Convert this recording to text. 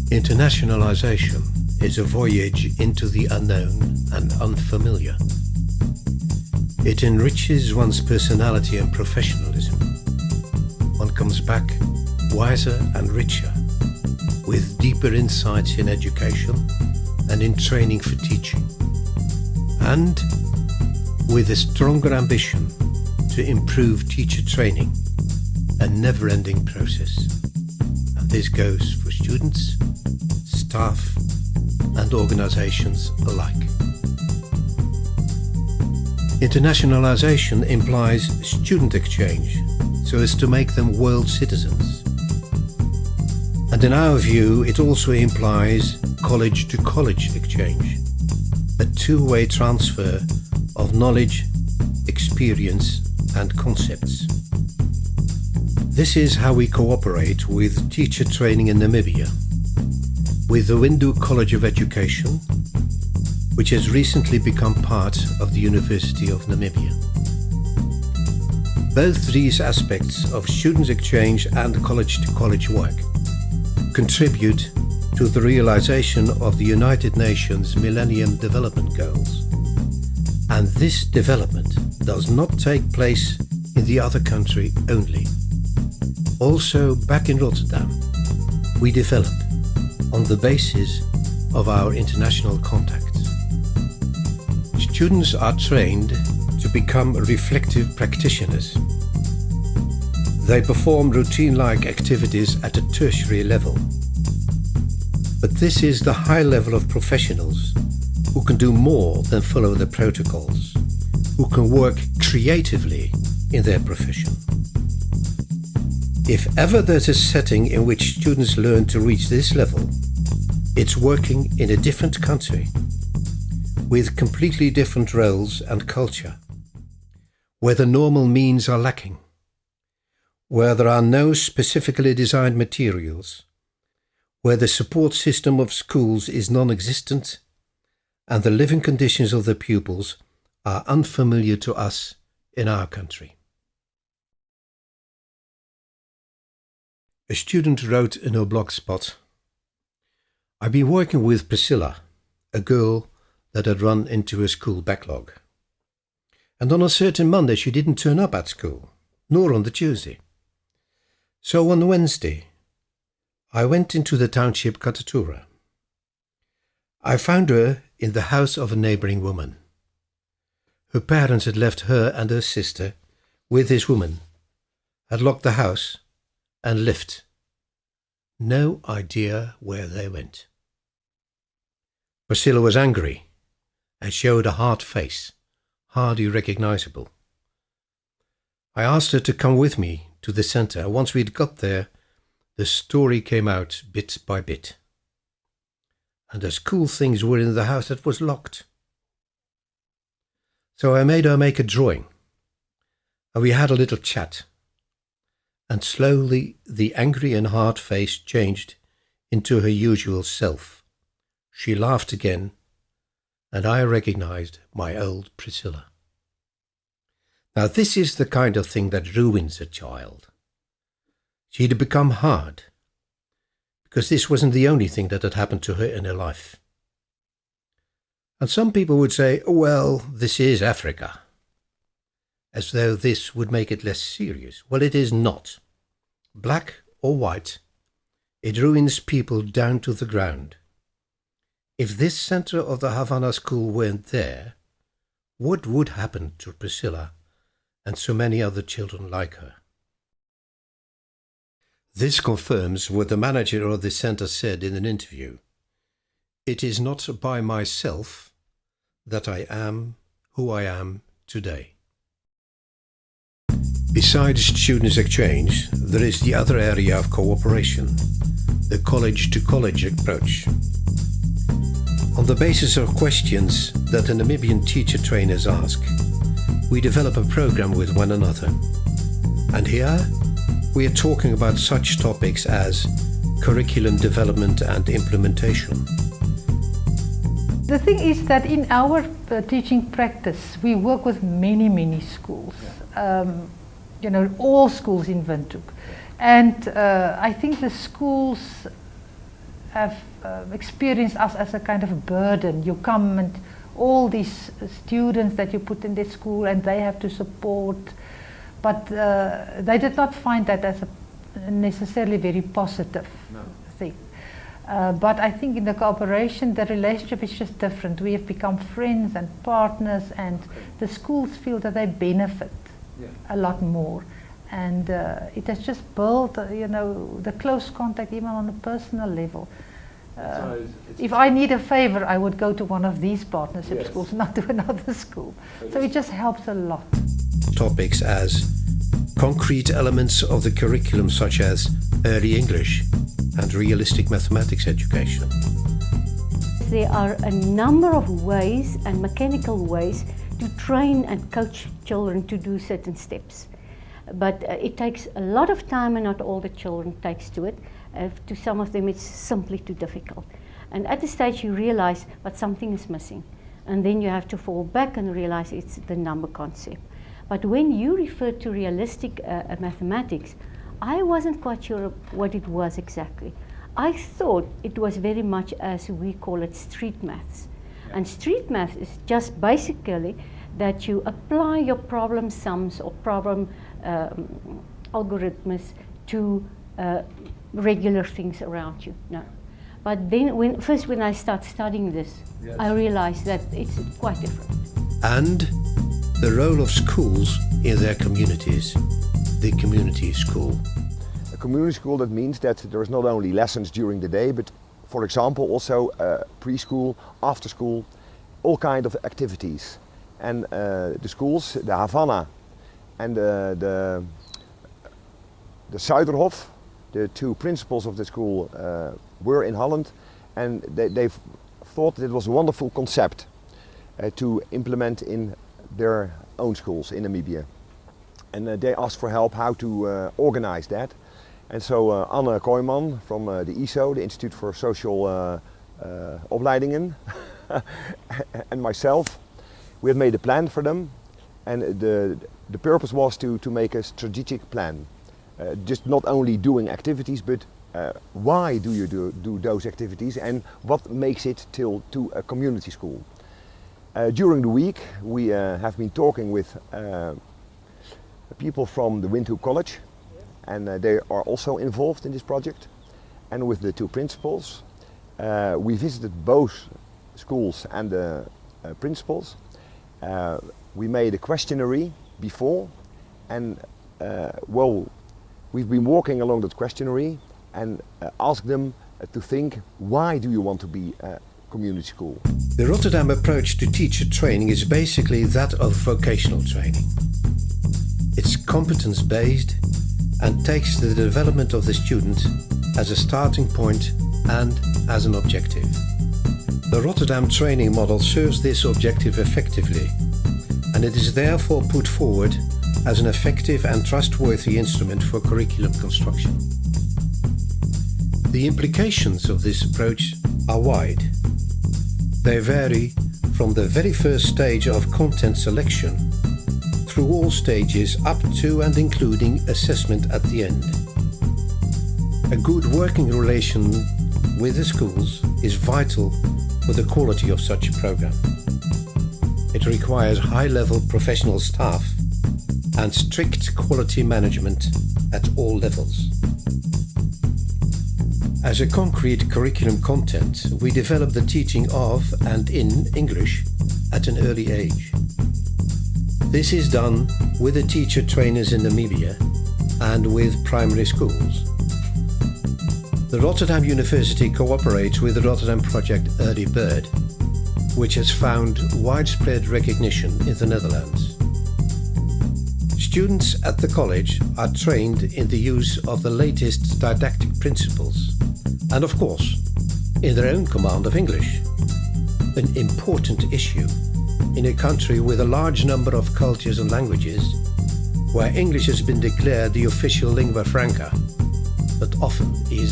Internationalization is a voyage into the unknown and unfamiliar. It enriches one's personality and professionalism. One comes back wiser and richer, with deeper insights in education and in training for teaching, and with a stronger ambition to improve teacher training, a never-ending process. And this goes for students, staff, and organizations alike. Internationalization implies student exchange, so as to make them world citizens. And in our view, it also implies college-to-college exchange, a two-way transfer of knowledge, experience, and concepts. This is how we cooperate with teacher training in Namibia, with the Windhoek College of Education, which has recently become part of the University of Namibia. Both these aspects of students' exchange and college-to-college work contribute to the realization of the United Nations Millennium Development Goals. And this development does not take place in the other country only. Also, back in Rotterdam, we develop on the basis of our international contacts. Students are trained to become reflective practitioners. They perform routine-like activities at a tertiary level. But this is the high level of professionals who can do more than follow the protocols, who can work creatively in their profession. If ever there's a setting in which students learn to reach this level, it's working in a different country, with completely different roles and culture, where the normal means are lacking, where there are no specifically designed materials, where the support system of schools is non-existent, and the living conditions of the pupils are unfamiliar to us in our country. A student wrote in her blogspot, "I've been working with Priscilla, a girl that had run into a school backlog. And on a certain Monday she didn't turn up at school, nor on the Tuesday. So on Wednesday, I went into the township Katatura. I found her in the house of a neighbouring woman. Her parents had left her and her sister with this woman, had locked the house and left. No idea where they went. Priscilla was angry and showed a hard face, hardly recognizable. I asked her to come with me to the centre. Once we'd got there, the story came out bit by bit. And the school things were in the house that was locked. So I made her make a drawing, and we had a little chat. And slowly the angry and hard face changed into her usual self. She laughed again, and I recognized my old Priscilla. Now this is the kind of thing that ruins a child. She'd become hard, because this wasn't the only thing that had happened to her in her life. And some people would say, well, this is Africa, as though this would make it less serious. Well, it is not. Black or white, it ruins people down to the ground. If this centre of the Havana school weren't there, what would happen to Priscilla and so many other children like her? This confirms what the manager of the centre said in an interview. It is not by myself that I am who I am today. Besides students' exchange, there is the other area of cooperation, the college-to-college approach. On the basis of questions that the Namibian teacher trainers ask, we develop a program with one another. And here, we are talking about such topics as curriculum development and implementation. The thing is that in our teaching practice, we work with many schools. All schools in Windhoek. And I think the schools have experienced us as a kind of burden. You come and all these students that you put in this school and they have to support, but they did not find that as a necessarily very positive thing. But I think in the cooperation, the relationship is just different. We have become friends and partners, and the schools feel that they benefit a lot more. And it has just built, the close contact even on a personal level. If I need a favor, I would go to one of these partnership schools, not to another school. So it just helps a lot. Topics as concrete elements of the curriculum, such as early English and realistic mathematics education. There are a number of ways and mechanical ways to train and coach children to do certain steps. But it takes a lot of time, and not all the children takes to it. To some of them it's simply too difficult. And at the stage you realize that something is missing. And then you have to fall back and realize it's the number concept. But when you refer to realistic mathematics, I wasn't quite sure what it was exactly. I thought it was very much as we call it street maths. And street maths is just basically that you apply your problem sums or problem algorithms to regular things around you. No. But then when I start studying this, I realized that it's quite different. And the role of schools in their communities, the community school. A community school, that means that there is not only lessons during the day, but for example also preschool, after school, all kind of activities. And the schools, the Havana and the Zuiderhof, the two principals of the school were in Holland, and they thought that it was a wonderful concept to implement in their own schools in Namibia. And they asked for help how to organize that. And so Anne Kooijman from the ISO, the Institute for Social Opleidingen, and myself, we had made a plan for them, and the purpose was to make a strategic plan. Just not only doing activities, but why do you do those activities, and what makes it to a community school. During the week we have been talking with people from the Windhoek College, and they are also involved in this project, and with the two principals. We visited both schools and the principals. We made a questionnaire before, and we've been walking along that questionnaire and asked them to think, why do you want to be a community school? The Rotterdam approach to teacher training is basically that of vocational training. It's competence-based and takes the development of the student as a starting point and as an objective. The Rotterdam training model serves this objective effectively, and it is therefore put forward as an effective and trustworthy instrument for curriculum construction. The implications of this approach are wide. They vary from the very first stage of content selection through all stages up to and including assessment at the end. A good working relation with the schools is vital for the quality of such a program. It requires high-level professional staff and strict quality management at all levels. As a concrete curriculum content, we develop the teaching of and in English at an early age. This is done with the teacher trainers in Namibia and with primary schools. The Rotterdam University cooperates with the Rotterdam project Early Bird, which has found widespread recognition in the Netherlands. Students at the college are trained in the use of the latest didactic principles and, of course, in their own command of English, an important issue in a country with a large number of cultures and languages, where English has been declared the official lingua franca, but often is